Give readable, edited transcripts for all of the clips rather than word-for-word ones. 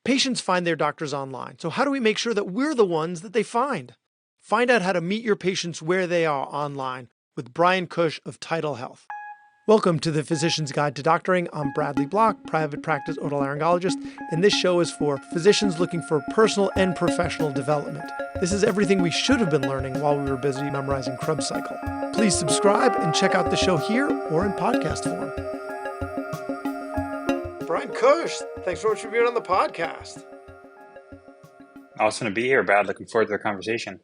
Patients find their doctors online. So how do we make sure that we're the ones that they find? Find out how to meet your patients where they are online with Bryan Cush of Tidal Health. Welcome to the Physician's Guide to Doctoring. I'm Bradley Block, private practice otolaryngologist, and this show is for physicians looking for personal and professional development. This is everything we should have been learning while we were busy memorizing Krebs cycle. Please subscribe and check out the show here or in podcast form. Bryan Cush, thanks so much for being on the podcast. Awesome to be here, Brad. Looking forward to the conversation.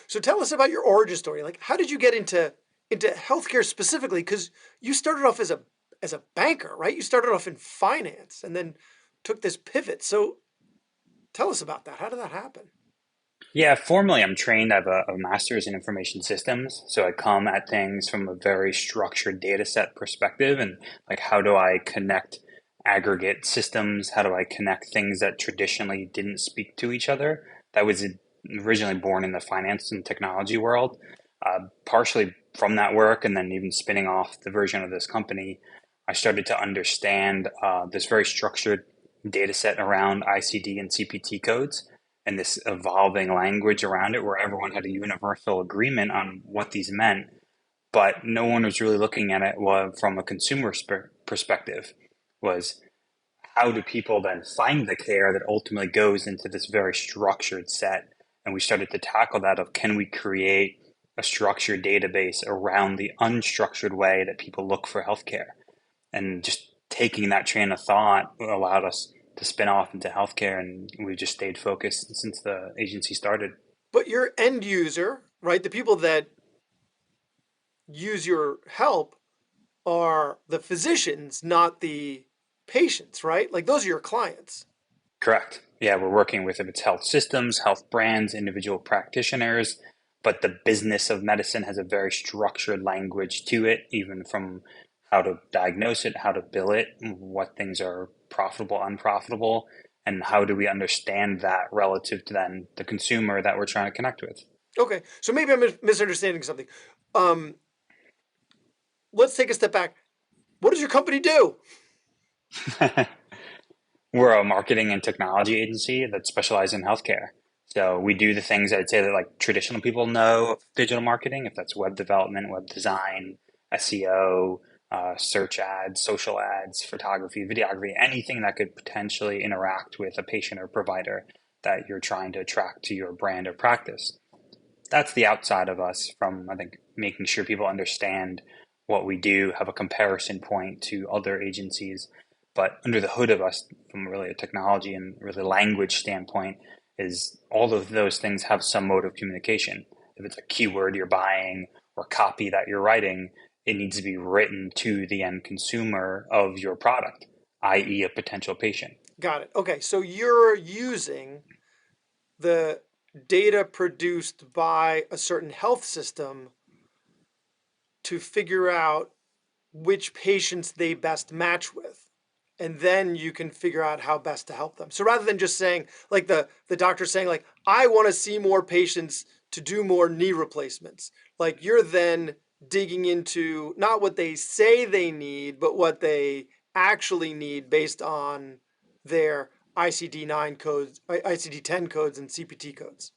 So tell us about your origin story. Like, how did you get into healthcare specifically? Because you started off as a banker, right? You started off in finance and then took this pivot. So tell us about that. How did that happen? Yeah, formally, I'm trained. I have a master's in information systems. So I come at things from a very structured data set perspective and like, how do I connect aggregate systems? How do I connect things that traditionally didn't speak to each other? That was originally born in the finance and technology world, partially from that work, and then even spinning off the version of this company, I started to understand this very structured data set around ICD and CPT codes and this evolving language around it where everyone had a universal agreement on what these meant, but no one was really looking at it from a consumer perspective. Was how do people then find the care that ultimately goes into this very structured set? And we started to tackle that of, can we create a structured database around the unstructured way that people look for healthcare? And just taking that train of thought allowed us to spin off into healthcare, and we've just stayed focused since the agency started. But your end user, right, the people that use your help are the physicians, not the patients, right? Like, those are your clients. Correct. Yeah, we're working with, if it's health systems, health brands, individual practitioners, but the business of medicine has a very structured language to it, even from how to diagnose it, how to bill it, what things are profitable, unprofitable, and how do we understand that relative to then the consumer that we're trying to connect with. Okay, so maybe I'm misunderstanding something. Let's take a step back. What does your company do? We're a marketing and technology agency that specializes in healthcare. So we do the things I'd say that like traditional people know of digital marketing, if that's web development, web design, SEO, search ads, social ads, photography, videography, anything that could potentially interact with a patient or provider that you're trying to attract to your brand or practice. That's the outside of us from, I think, making sure people understand what we do, have a comparison point to other agencies. But under the hood of us, from really a technology and really language standpoint, is all of those things have some mode of communication. If it's a keyword you're buying or copy that you're writing, it needs to be written to the end consumer of your product, i.e. a potential patient. Got it. Okay, so you're using the data produced by a certain health system to figure out which patients they best match with. And then you can figure out how best to help them. So rather than just saying, like the doctor saying, like, I want to see more patients to do more knee replacements, like you're then digging into not what they say they need, but what they actually need based on their ICD-9 codes, ICD-10 codes, and CPT codes.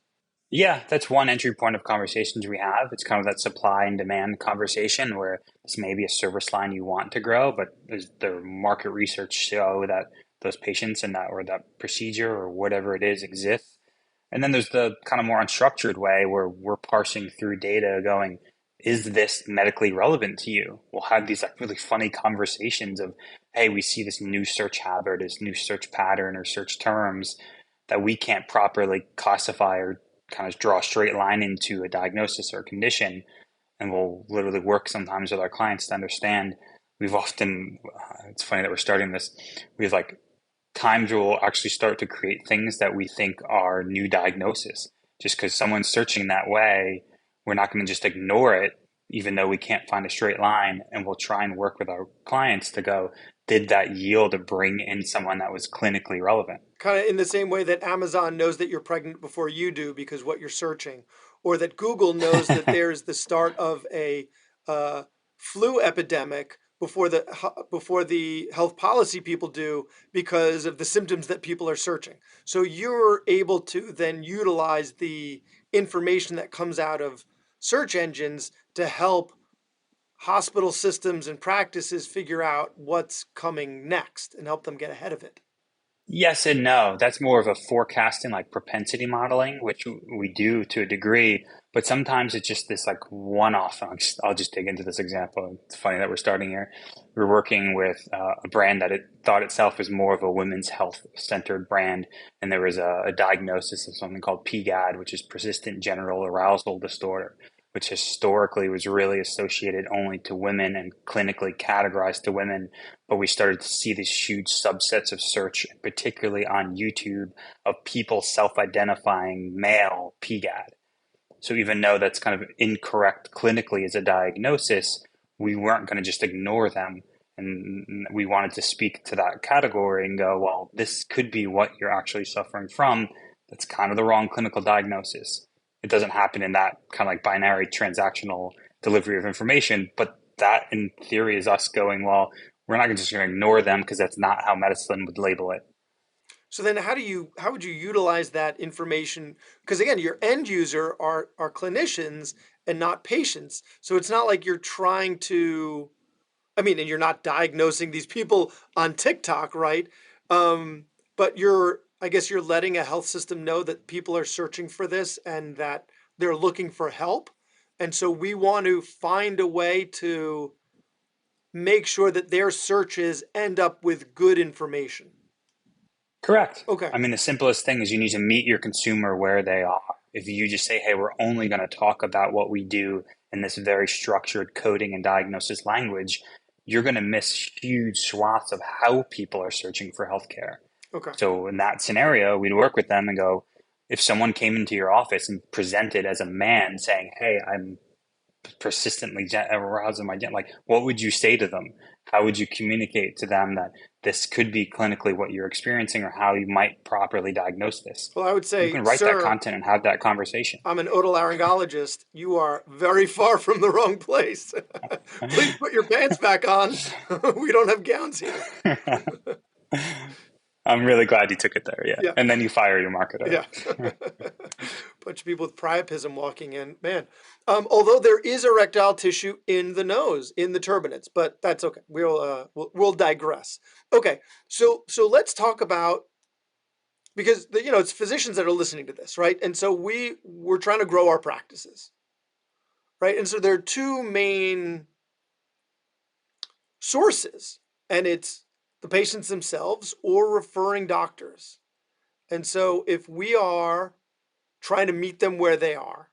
Yeah, that's one entry point of conversations we have. It's kind of that supply and demand conversation where this may be a service line you want to grow, but the market research show that those patients and that or that procedure or whatever it is exists. And then there's the kind of more unstructured way where we're parsing through data going, is this medically relevant to you? We'll have these like really funny conversations of, hey, we see this new search habit, this new search pattern or search terms that we can't properly classify or kind of draw a straight line into a diagnosis or a condition. And we'll literally work sometimes with our clients to understand. We've often, it's funny that we're starting this, we have like times where we'll actually start to create things that we think are new diagnosis. Just because someone's searching that way, we're not going to just ignore it, even though we can't find a straight line. And we'll try and work with our clients to go, did that yield to bring in someone that was clinically relevant? Kind of in the same way that Amazon knows that you're pregnant before you do because what you're searching, or that Google knows that there's the start of a flu epidemic before the health policy people do because of the symptoms that people are searching. So you're able to then utilize the information that comes out of search engines to help hospital systems and practices figure out what's coming next and help them get ahead of it. Yes and no. That's more of a forecasting, like propensity modeling, which we do to a degree, but sometimes it's just this like one-off. I'll just dig into this example. It's funny that we're starting here. We're working with a brand that it thought itself was more of a women's health centered brand, and there was a diagnosis of something called PGAD, which is persistent general arousal disorder, which historically was really associated only to women and clinically categorized to women. But we started to see these huge subsets of search, particularly on YouTube, of people self-identifying male PGAD. So even though that's kind of incorrect clinically as a diagnosis, we weren't going to just ignore them. And we wanted to speak to that category and go, well, this could be what you're actually suffering from. That's kind of the wrong clinical diagnosis. It doesn't happen in that kind of like binary transactional delivery of information, but that in theory is us going, well, we're not just going to ignore them because that's not how medicine would label it. So then how would you utilize that information? Because again, your end user are clinicians and not patients. So it's not like you're trying to, I mean, and you're not diagnosing these people on TikTok, right? But I guess you're letting a health system know that people are searching for this and that they're looking for help. And so we want to find a way to make sure that their searches end up with good information. Correct. Okay. I mean, the simplest thing is you need to meet your consumer where they are. If you just say, hey, we're only going to talk about what we do in this very structured coding and diagnosis language, you're going to miss huge swaths of how people are searching for healthcare. Okay. So in that scenario, we'd work with them and go, if someone came into your office and presented as a man saying, hey, I'm persistently arousing my like, what would you say to them? How would you communicate to them that this could be clinically what you're experiencing or how you might properly diagnose this? Well, I would You say, can write that sir, content and have that conversation. I'm an otolaryngologist. You are very far from the wrong place. Please put your pants back on. We don't have gowns here. I'm really glad you took it there. Yeah. Yeah. And then you fire your marketer. Yeah. Bunch of people with priapism walking in. Man. Although there is erectile tissue in the nose, in the turbinates, but that's okay. We'll digress. Okay. So let's talk about, because it's physicians that are listening to this, right? And so we're trying to grow our practices, right? And so there are two main sources, and it's the patients themselves or referring doctors. And so if we are trying to meet them where they are,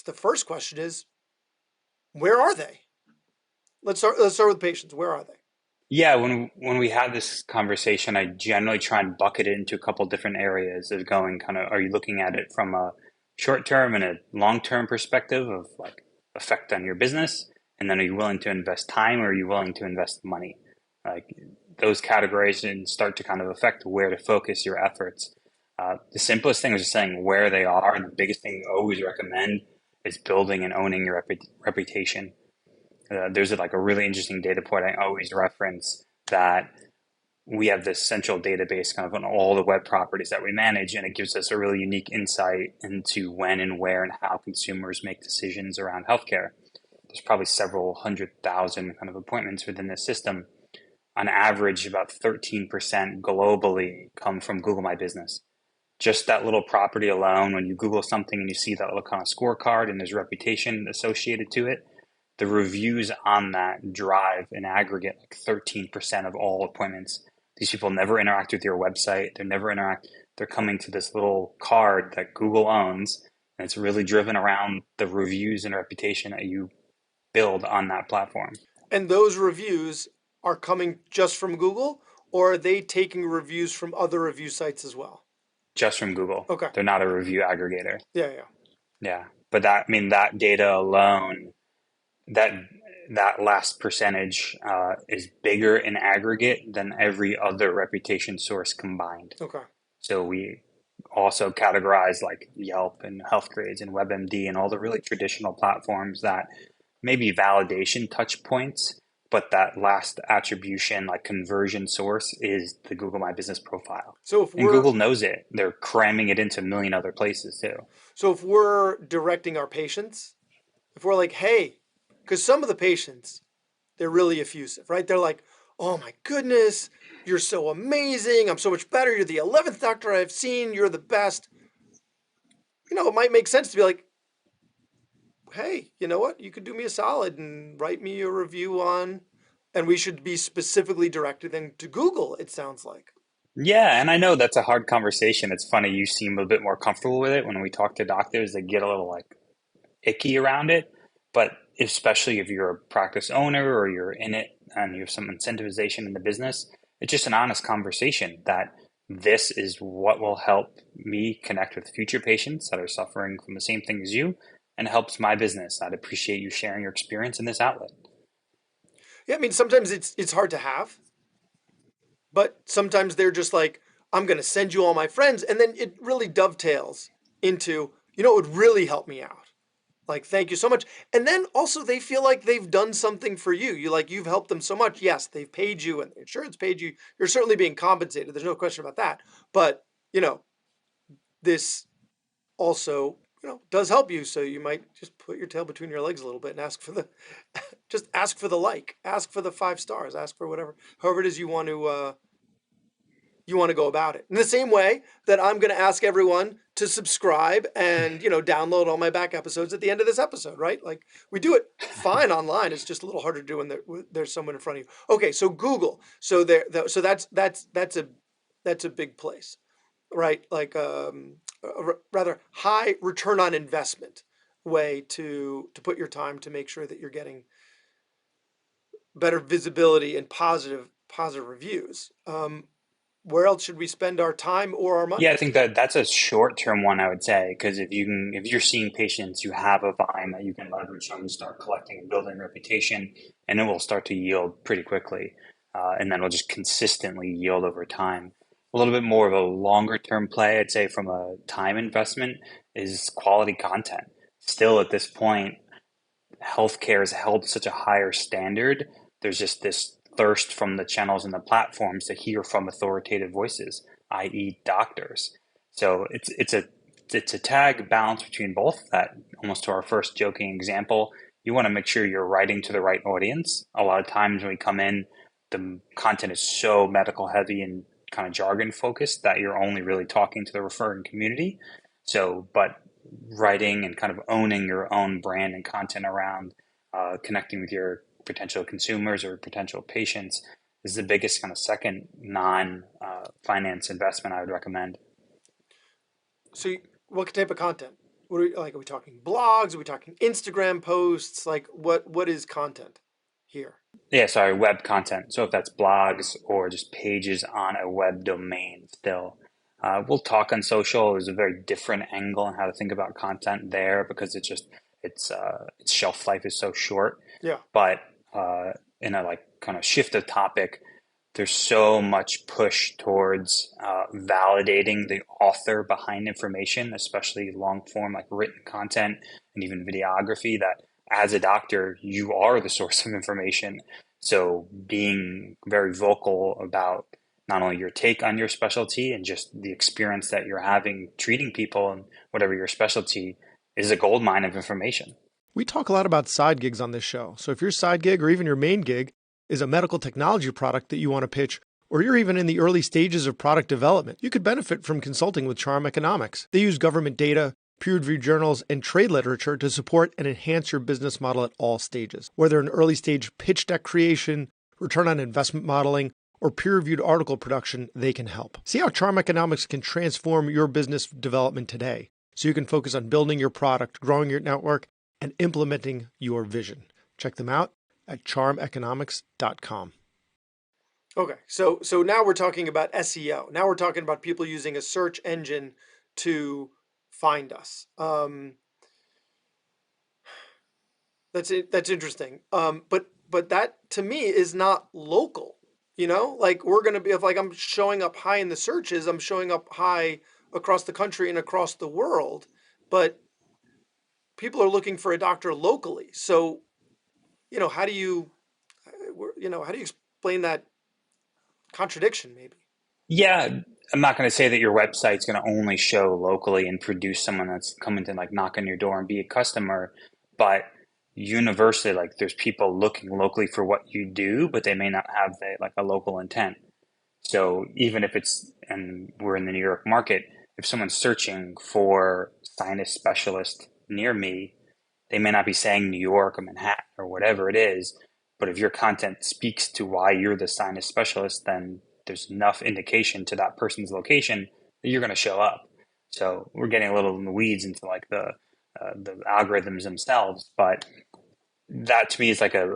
the first question is, where are they? Let's start with patients. Where are they? Yeah, when we have this conversation, I generally try and bucket it into a couple different areas of going kind of, are you looking at it from a short term and a long term perspective of like effect on your business? And then are you willing to invest time or are you willing to invest money? Like those categories and start to kind of affect where to focus your efforts. The simplest thing is just saying where they are, and the biggest thing you always recommend is building and owning your reputation. There's like a really interesting data point I always reference that we have this central database kind of on all the web properties that we manage, and it gives us a really unique insight into when and where and how consumers make decisions around healthcare. There's probably several 100,000 kind of appointments within this system. On average, about 13% globally come from Google My Business. Just that little property alone, when you Google something and you see that little kind of scorecard and there's reputation associated to it, the reviews on that drive in aggregate like 13% of all appointments. These people never interact with your website. They never interact. They're coming to this little card that Google owns, and it's really driven around the reviews and reputation that you build on that platform. And those reviews are coming just from Google, or are they taking reviews from other review sites as well? Just from Google. Okay. They're not a review aggregator. Yeah. Yeah. But that, I mean, that data alone, that last percentage is bigger in aggregate than every other reputation source combined. Okay. So we also categorize like Yelp and HealthGrades and WebMD and all the really traditional platforms that maybe validation touch points, but that last attribution, like conversion source, is the Google My Business profile. So if And we're Google knows it. They're cramming it into a million other places too. so if we're directing our patients, if we're like, hey, because some of the patients, they're really effusive, right? They're like, oh my goodness, you're so amazing. I'm so much better. You're the 11th doctor I've seen. You're the best. It might make sense to be like, hey, you know what? You could do me a solid and write me a review on, and we should be specifically directing them to Google, it sounds like. Yeah, and I know that's a hard conversation. It's funny you seem a bit more comfortable with it when we talk to doctors. They get a little like icky around it, but especially if you're a practice owner or you're in it and you have some incentivization in the business, it's just an honest conversation that this is what will help me connect with future patients that are suffering from the same thing as you and helps my business. I'd appreciate you sharing your experience in this outlet. Yeah, I mean, sometimes it's hard to have, but sometimes they're just like, I'm going to send you all my friends. And then it really dovetails into, it would really help me out. Like, thank you so much. And then also they feel like they've done something for you. You've helped them so much. Yes, they've paid you and the insurance paid you. You're certainly being compensated. There's no question about that. But, this also, does help you. So you might just put your tail between your legs a little bit and just ask for the like, ask for the 5 stars, ask for whatever, however it is you want to go about it. In the same way that I'm going to ask everyone to subscribe and, download all my back episodes at the end of this episode, right? Like we do it fine online. It's just a little harder to do when there's someone in front of you. Okay, so Google. So that's a big place, right? Like a rather high return on investment way to put your time to make sure that you're getting better visibility and positive reviews. Where else should we spend our time or our Yeah, I money? think that that's a short-term one, I would say, because if you're seeing patients, you have a vine that you can leverage on, start collecting and building reputation, and it will start to yield pretty quickly, and then it'll just consistently yield over time. A little bit more of a longer-term play, I'd say, from a time investment, is quality content. Still, at this point, healthcare is held to such a higher standard. There's just this thirst from the channels and the platforms to hear from authoritative voices, i.e., doctors. So it's a tag balance between both. That almost to our first joking example, you want to make sure you're writing to the right audience. A lot of times when we come in, the content is so medical heavy and kind of jargon focused that you're only really talking to the referring community. So, but writing and kind of owning your own brand and content around connecting with your potential consumers or potential patients is the biggest kind of second non finance investment I would recommend. So, what type of content? What are are we talking blogs? Are we talking Instagram posts? Like, what is content here? Yeah, sorry, web content. So if that's blogs or just pages on a web domain still. We'll talk on social. There's a very different angle on how to think about content there because its shelf life is so short. Yeah. But in a like kind of shift of topic, there's so much push towards validating the author behind information, especially long form like written content and even videography. That as a doctor, you are the source of information. So being very vocal about not only your take on your specialty and just the experience that you're having treating people and whatever your specialty is a gold mine of information. We talk a lot about side gigs on this show. So if your side gig or even your main gig is a medical technology product that you want to pitch, or you're even in the early stages of product development, you could benefit from consulting with Charm Economics. They use government data, peer-reviewed journals, and trade literature to support and enhance your business model at all stages. Whether an early stage pitch deck creation, return on investment modeling, or peer-reviewed article production, they can help. See how Charm Economics can transform your business development today so you can focus on building your product, growing your network, and implementing your vision. Check them out at charmeconomics.com. Okay, so now we're talking about SEO. Now we're talking about people using a search engine to find us. That's interesting. But that to me is not local. Like we're gonna be if like I'm showing up high in the searches, I'm showing up high across the country and across the world. But people are looking for a doctor locally. So, how do you how do you explain that contradiction maybe? Yeah, I'm not going to say that your website's going to only show locally and produce someone that's coming to like knock on your door and be a customer, but universally, like there's people looking locally for what you do, but they may not have like a local intent. So even if it's, and we're in the New York market, if someone's searching for sinus specialist near me, they may not be saying New York or Manhattan or whatever it is, but if your content speaks to why you're the sinus specialist, then there's enough indication to that person's location that you're going to show up. So we're getting a little in the weeds into like the algorithms themselves, but that to me is like a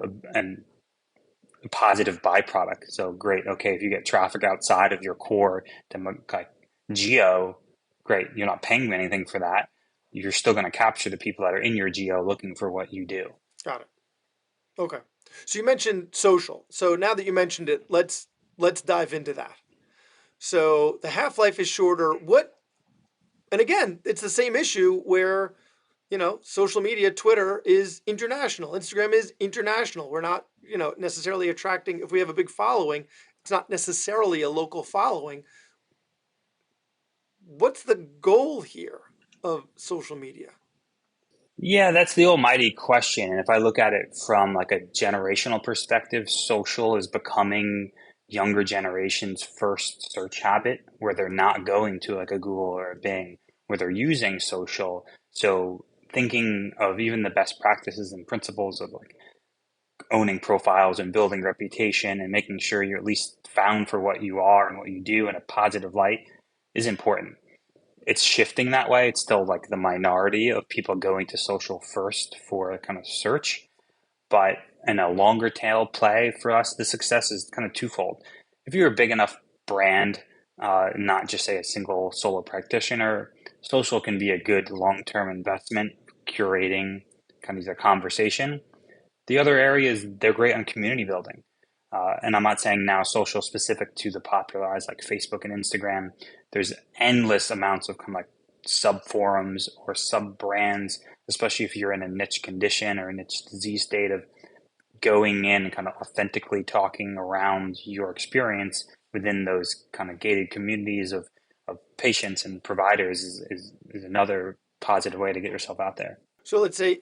positive byproduct. So great, okay, if you get traffic outside of your core, then like geo, great, you're not paying anything for that. You're still going to capture the people that are in your geo looking for what you do. Got it. Okay. So you mentioned social. So now that you mentioned it, let's dive into that. So the half life is shorter. What? And again, it's the same issue where social media, Twitter is international, Instagram is international. We're not necessarily attracting. If we have a big following, it's not necessarily a local following. What's the goal here of social media? Yeah, that's the almighty question. And if I look at it from like a generational perspective, social is becoming younger generation's first search habit where they're not going to like a Google or a Bing, where they're using social. So thinking of even the best practices and principles of like owning profiles and building reputation and making sure you're at least found for what you are and what you do in a positive light is important. It's shifting that way. It's still like the minority of people going to social first for a kind of search, but in a longer tail play for us, the success is kind of twofold. If you're a big enough brand, not just say a single solo practitioner, social can be a good long-term investment, curating kind of a conversation. The other area is they're great on community building. And I'm not saying now social specific to the popularized like Facebook and Instagram. There's endless amounts of kind of like sub forums or sub brands, especially if you're in a niche condition or a niche disease state of going in and kind of authentically talking around your experience within those kind of gated communities of patients and providers is another positive way to get yourself out there. So let's say,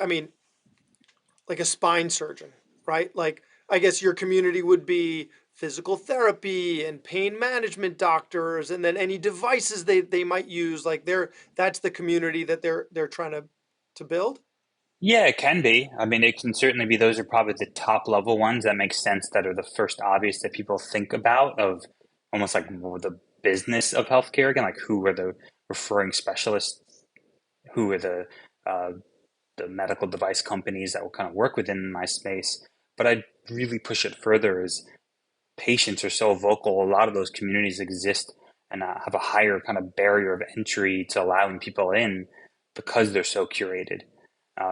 like a spine surgeon, right? Like, I guess your community would be physical therapy and pain management doctors, and then any devices they might use. Like, that's the community that they're trying to build. Yeah, it can be. I mean, it can certainly be. Those are probably the top level ones that make sense, that are the first obvious that people think about of almost like more the business of healthcare. Again, like who are the referring specialists, who are uh, the medical device companies that will kind of work within my space. But I'd really push it further is patients are so vocal. A lot of those communities exist and have a higher kind of barrier of entry to allowing people in because they're so curated.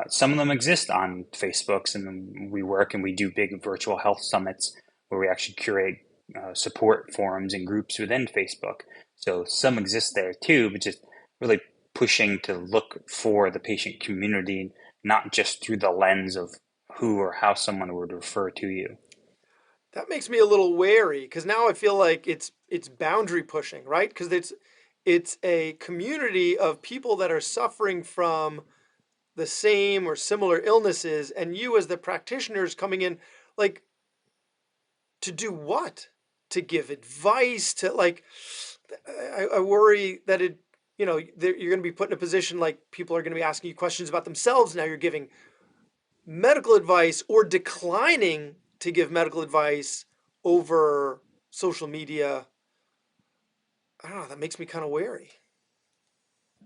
Some of them exist on Facebooks, and we work and we do big virtual health summits where we actually curate support forums and groups within Facebook. So some exist there too, but just really pushing to look for the patient community, not just through the lens of who or how someone would refer to you. That makes me a little wary because now I feel like it's boundary pushing, right? Because it's a community of people that are suffering from the same or similar illnesses, and you as the practitioners coming in, like, to do what? To give advice? To like, I worry that you're going to be put in a position like people are going to be asking you questions about themselves. Now you're giving medical advice or declining to give medical advice over social media. I don't know. That makes me kind of wary.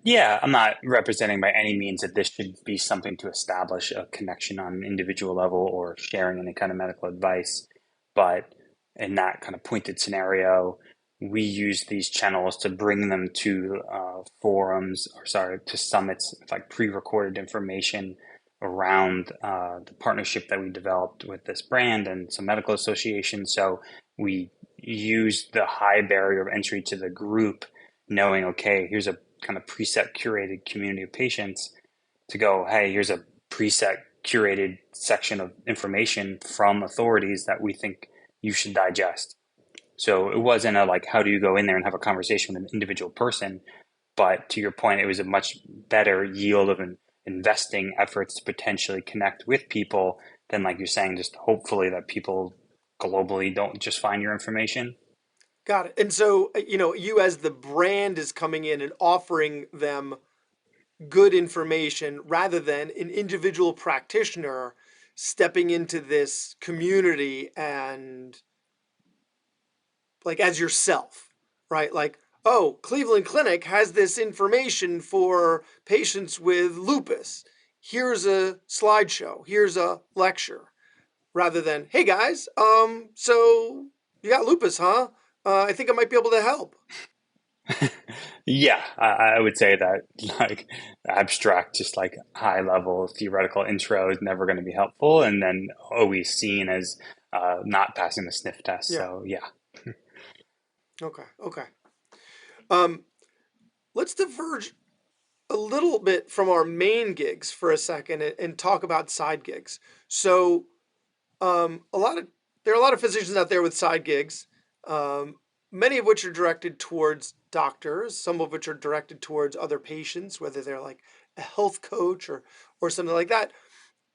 Yeah, I'm not representing by any means that this should be something to establish a connection on an individual level or sharing any kind of medical advice. But in that kind of pointed scenario, we use these channels to bring them to forums, or sorry, to summits with like pre-recorded information around the partnership that we developed with this brand and some medical associations. So we use the high barrier of entry to the group, knowing, okay, here's a kind of preset curated community of patients, to go, hey, here's a preset curated section of information from authorities that we think you should digest. So it wasn't a like, how do you go in there and have a conversation with an individual person? But to your point, it was a much better yield of investing efforts to potentially connect with people than, like you're saying, just hopefully that people globally don't just find your information. Got it. And so, you as the brand is coming in and offering them good information rather than an individual practitioner stepping into this community and like as yourself, right? Like, oh, Cleveland Clinic has this information for patients with lupus. Here's a slideshow, here's a lecture, rather than, hey guys, so you got lupus, huh? I think I might be able to help. Yeah, I would say that like abstract, just like high level theoretical intro is never going to be helpful, and then always seen as not passing the sniff test. Yeah. So yeah. Okay. Okay. Um, let's diverge a little bit from our main gigs for a second and talk about side gigs. So, a lot of there are a lot of physicians out there with side gigs, um, many of which are directed towards doctors, some of which are directed towards other patients, whether they're like a health coach or something like that.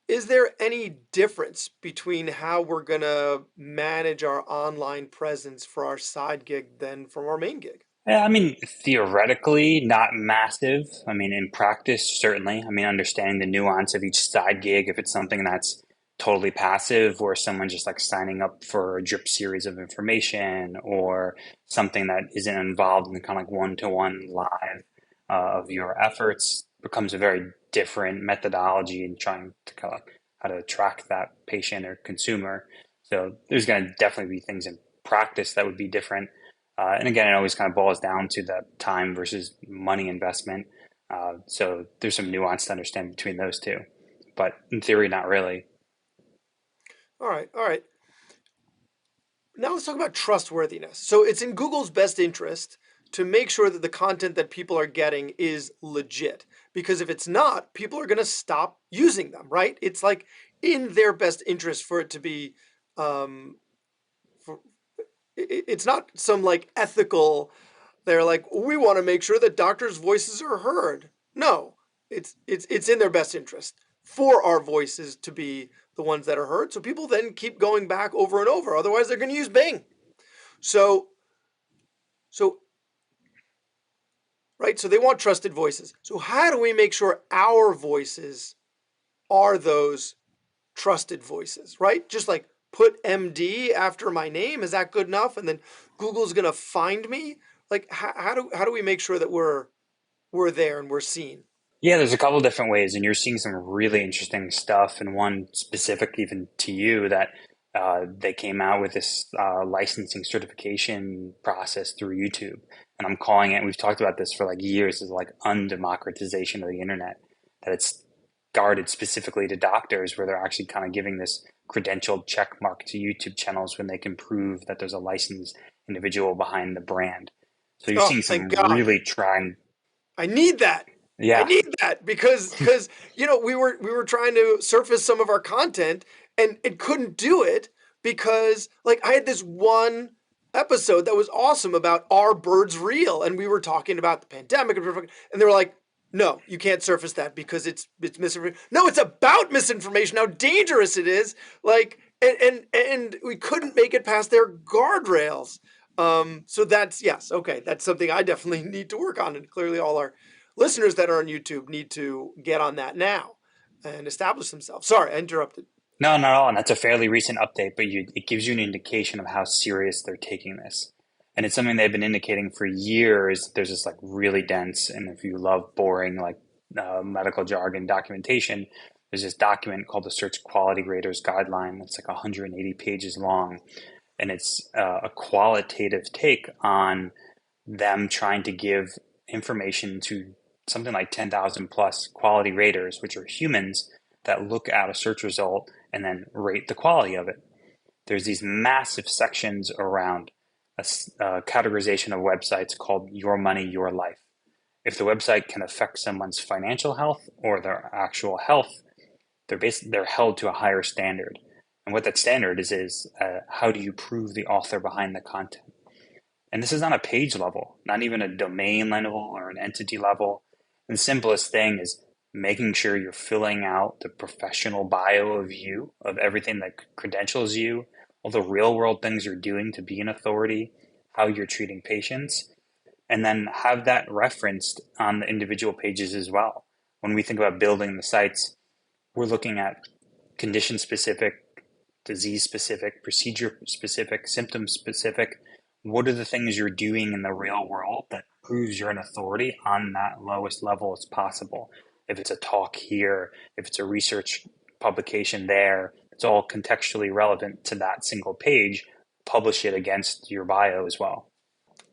Is there any difference between how we're gonna manage our online presence for our side gig than from our main gig? Yeah, I mean, theoretically, not massive. I mean, in practice, certainly. I mean, understanding the nuance of each side gig, if it's something that's totally passive, or someone just like signing up for a drip series of information, or something that isn't involved in kind of like one-to-one live of your efforts, becomes a very different methodology in trying to kind of how to track that patient or consumer. So there's going to definitely be things in practice that would be different, and again, it always kind of boils down to the time versus money investment. So there's some nuance to understand between those two. But in theory, not really. All right, all right. Now let's talk about trustworthiness. So it's in Google's best interest to make sure that the content that people are getting is legit. Because if it's not, people are going to stop using them, right? It's like in their best interest for it to be, um, for, it's not some like ethical, they're like, we want to make sure that doctors' voices are heard. No, it's in their best interest for our voices to be the ones that are heard. So people then keep going back over and over. Otherwise, they're going to use Bing. So so right. So they want trusted voices. So how do we make sure our voices are those trusted voices? Right. Just like put MD after my name. Is that good enough? And then Google's going to find me. Like how do we make sure that we're there and we're seen? Yeah, there's a couple different ways, and you're seeing some really interesting stuff. And one specific, even to you, that they came out with this licensing certification process through YouTube. And I'm calling it, we've talked about this for like years, is like undemocratization of the internet. That it's guarded specifically to doctors, where they're actually kind of giving this credentialed check mark to YouTube channels when they can prove that there's a licensed individual behind the brand. So you're Oh, seeing thank some God. really trying, I need that. I yeah. need that because we were trying to surface some of our content and it couldn't do it because like I had this one episode that was awesome about are birds real, and we were talking about the pandemic and they were like, no, you can't surface that because it's misinformation. No, it's about misinformation, how dangerous it is. Like and we couldn't make it past their guardrails. So that's, yes, okay, that's something I definitely need to work on, and clearly all our listeners that are on YouTube need to get on that now and establish themselves. Sorry, I interrupted. No, not at all. And that's a fairly recent update, but it gives you an indication of how serious they're taking this. And it's something they've been indicating for years. There's this like really dense, and if you love boring like medical jargon documentation, there's this document called the Search Quality Raters Guideline. It's like 180 pages long, and it's a qualitative take on them trying to give information to something like 10,000 plus quality raters, which are humans that look at a search result and then rate the quality of it. There's these massive sections around a categorization of websites called Your Money, Your Life. If the website can affect someone's financial health or their actual health, they're held to a higher standard. And what that standard is how do you prove the author behind the content? And this is on a page level, not even a domain level or an entity level. And the simplest thing is making sure you're filling out the professional bio of you, of everything that credentials you, all the real world things you're doing to be an authority, how you're treating patients, and then have that referenced on the individual pages as well. When we think about building the sites, we're looking at condition specific, disease specific, procedure specific, symptom specific. What are the things you're doing in the real world that proves you're an authority on that lowest level as possible? If it's a talk here, if it's a research publication there, it's all contextually relevant to that single page. Publish it against your bio as well.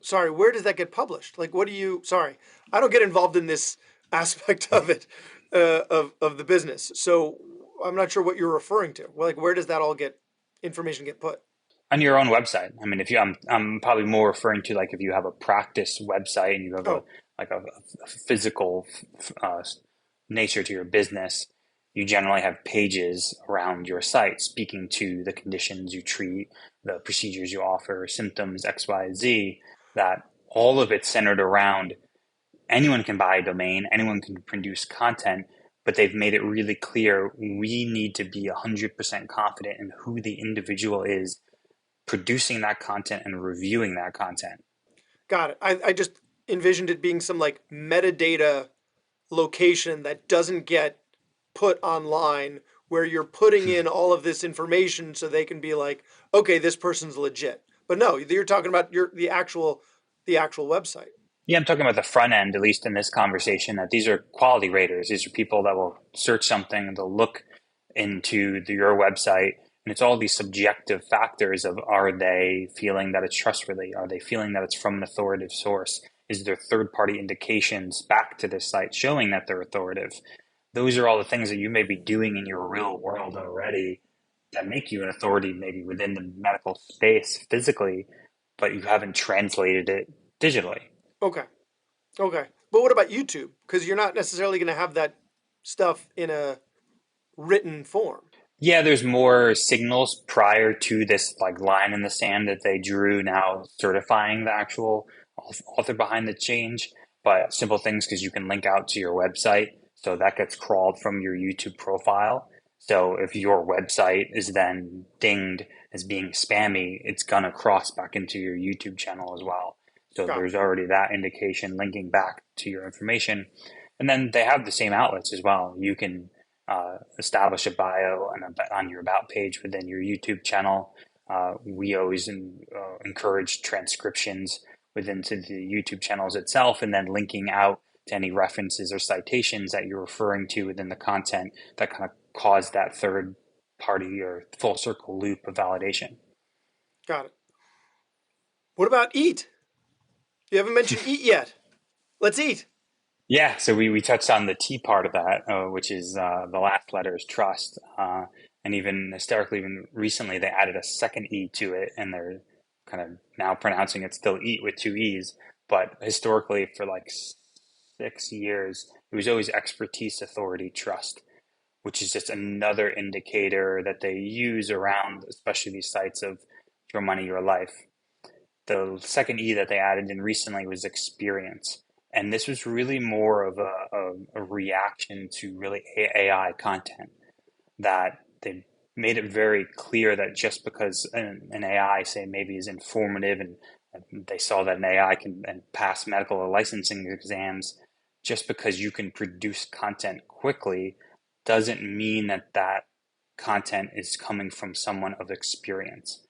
Sorry, where does that get published? Like, what do you? Sorry, I don't get involved in this aspect of it, of the business. So I'm not sure what you're referring to. Well, like, where does that all get information get put? On your own website. I mean, if you, I'm probably more referring to like if you have a practice website and you have a Oh, like a physical nature to your business, you generally have pages around your site speaking to the conditions you treat, the procedures you offer, symptoms X, Y, Z. That all of it's centered around anyone can buy a domain, anyone can produce content, but they've made it really clear we need to be 100% confident in who the individual is producing that content and reviewing that content. got it. I just envisioned it being some like metadata location that doesn't get put online where you're putting in all of this information so they can be like, okay, this person's legit. But no, you're talking about the actual website. Yeah, I'm talking about the front end, at least in this conversation, that these are quality raters. These are people that will search something, they'll look into your website, and it's all these subjective factors of are they feeling that it's trustworthy? Are they feeling that it's from an authoritative source? Is there third party indications back to this site showing that they're authoritative? Those are all the things that you may be doing in your real world already that make you an authority, maybe within the medical space physically, but you haven't translated it digitally. Okay. Okay. But what about YouTube? Because you're not necessarily going to have that stuff in a written form. Yeah, there's more signals prior to this like line in the sand that they drew now certifying the actual author behind the change. But simple things because you can link out to your website. So that gets crawled from your YouTube profile. So if your website is then dinged as being spammy, it's gonna cross back into your YouTube channel as well. So Got it. there's already that indication linking back to your information. And then they have the same outlets as well. You can establish a bio on your about page within your YouTube channel. We always encourage transcriptions within to the YouTube channels itself, and then linking out to any references or citations that you're referring to within the content that kind of cause that third party or full circle loop of validation. Got it. What about eat? You haven't mentioned eat yet. Let's eat. Yeah, so we touched on the T part of that, which is the last letter is trust. And even historically, even recently, they added a second E to it, and they're kind of now pronouncing it still eat with two E's. But historically, for like 6 years, it was always expertise, authority, trust, which is just another indicator that they use around, especially these sites of your money, your life. The second E that they added in recently was experience. And this was really more of a reaction to really AI content that they made it very clear that just because an AI, say, maybe is informative and they saw that an AI can and pass medical or licensing exams, just because you can produce content quickly doesn't mean that that content is coming from someone of experience.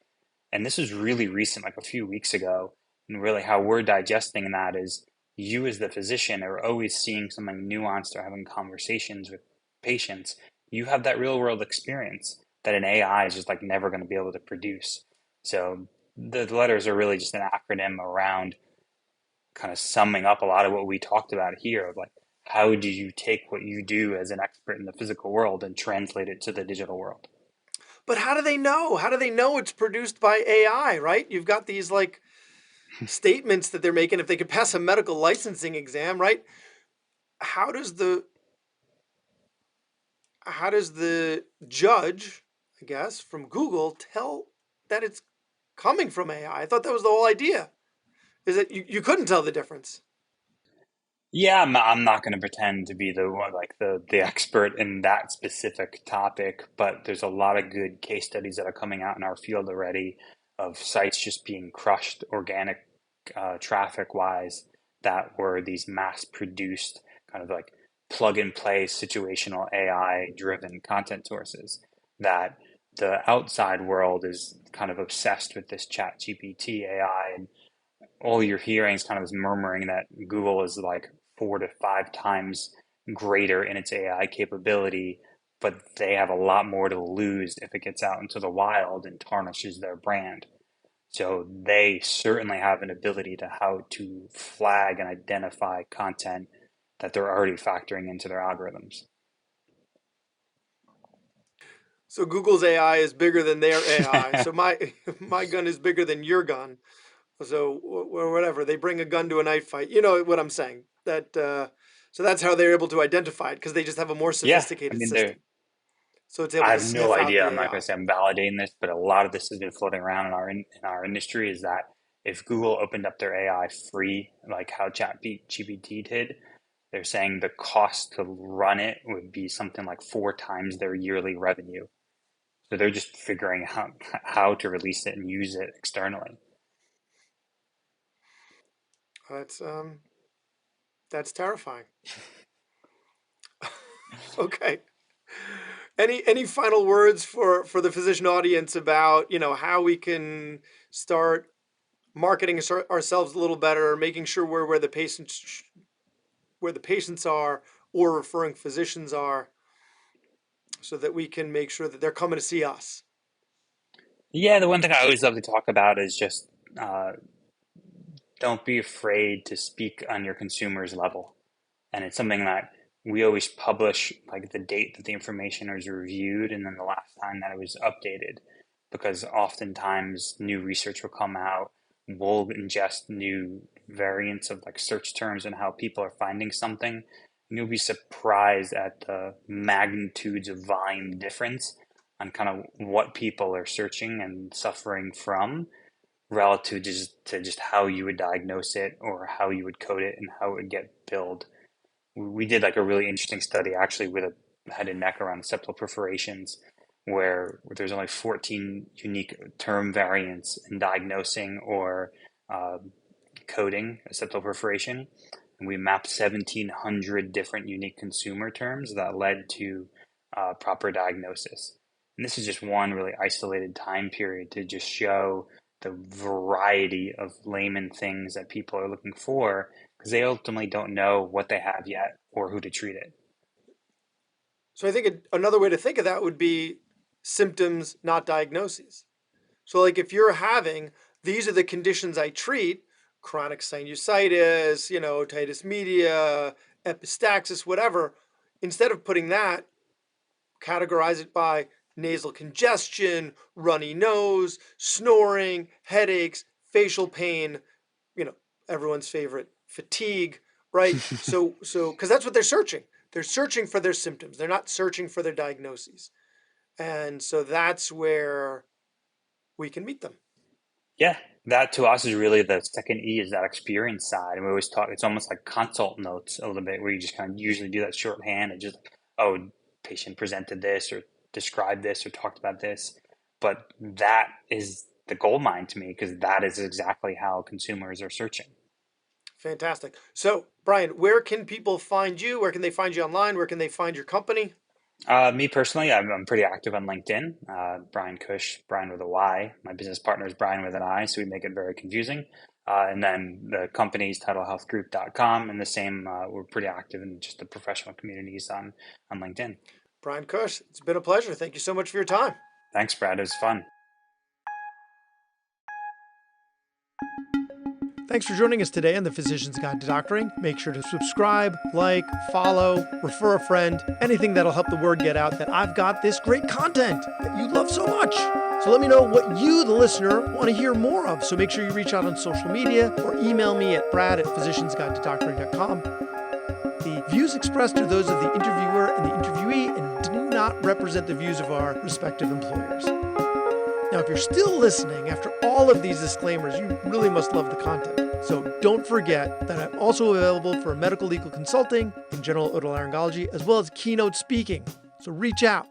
And this is really recent, like a few weeks ago. And really, how we're digesting that is you, as the physician, are always seeing something nuanced or having conversations with patients. You have that real world experience that an AI is just like never going to be able to produce. So the letters are really just an acronym around kind of summing up a lot of what we talked about here of like, how do you take what you do as an expert in the physical world and translate it to the digital world? But how do they know? How do they know it's produced by AI, right? You've got these like statements that they're making if they could pass a medical licensing exam, right? How does the how does the judge, I guess, from Google tell that it's coming from AI? I thought that was the whole idea, is that you couldn't tell the difference. Yeah, I'm not going to pretend to be the one, like the expert in that specific topic, but there's a lot of good case studies that are coming out in our field already of sites just being crushed organic traffic wise that were these mass produced kind of like plug and play situational AI driven content sources that the outside world is kind of obsessed with this chat GPT AI, and all you're hearing is kind of this murmuring that Google is like 4 to 5 times greater in its AI capability, but they have a lot more to lose if it gets out into the wild and tarnishes their brand. So they certainly have an ability to how to flag and identify content that they're already factoring into their algorithms. So Google's AI is bigger than their AI. So my my gun is bigger than your gun. So or whatever, they bring a gun to a knife fight. You know what I'm saying? That so that's how they're able to identify it because they just have a more Yeah, I sophisticated mean, they're system. So it's I able to have no sniff out idea. the I'm not going AI. to say I'm validating this, but a lot of this has been floating around in our industry. Is that if Google opened up their AI free, like how ChatGPT did, they're saying the cost to run it would be something like 4 times their yearly revenue. So they're just figuring out how to release it and use it externally. That's that's terrifying. Okay. Any final words for the physician audience about how we can start marketing ourselves a little better, making sure we're where the patients are or referring physicians are, so that we can make sure that they're coming to see us. Yeah, the one thing I always love to talk about is just uh, don't be afraid to speak on your consumer's level. And it's something that we always publish, like the date that the information was reviewed and then the last time that it was updated, because oftentimes new research will come out. We'll ingest new variants of like search terms and how people are finding something, and you'll be surprised at the magnitudes of volume difference on kind of what people are searching and suffering from relative to just how you would diagnose it or how you would code it and how it would get billed. We did like a really interesting study actually with a head and neck around septal perforations where there's only 14 unique term variants in diagnosing or uh, coding a septal perforation. And we mapped 1,700 different unique consumer terms that led to proper diagnosis. And this is just one really isolated time period to just show the variety of layman things that people are looking for because they ultimately don't know what they have yet or who to treat it. So I think another way to think of that would be symptoms, not diagnoses. So like if you're having these are the conditions I treat, chronic sinusitis, otitis media, epistaxis, whatever, instead of putting that, categorize it by nasal congestion, runny nose, snoring, headaches, facial pain, you know, everyone's favorite, fatigue, right? So because that's what they're searching. They're searching for their symptoms. They're not searching for their diagnoses. And so that's where we can meet them. Yeah, that to us is really the second E is that experience side. And we always talk, it's almost like consult notes a little bit where you just kind of usually do that shorthand and just, oh, patient presented this or described this or talked about this. But that is the gold mine to me because that is exactly how consumers are searching. Fantastic. So, Bryan, where can people find you? Where can they find you online? Where can they find your company? Me personally, I'm pretty active on LinkedIn. Bryan Cush, Bryan with a Y. My business partner is Bryan with an I, so we make it very confusing. And then the company's titlehealthgroup.com, and the same, we're pretty active in just the professional communities on LinkedIn. Bryan Cush, it's been a pleasure. Thank you so much for your time. Thanks, Brad. It was fun. Thanks for joining us today on the Physician's Guide to Doctoring. Make sure to subscribe, like, follow, refer a friend, anything that'll help the word get out that I've got this great content that you love so much. So let me know what you, the listener, want to hear more of. So make sure you reach out on social media or email me at brad@physiciansguidetodoctoring.com. The views expressed are those of the interviewer and the interviewee and do not not represent the views of our respective employers. Now, if you're still listening after all of these disclaimers, you really must love the content. So don't forget that I'm also available for medical legal consulting in general otolaryngology, as well as keynote speaking. So reach out.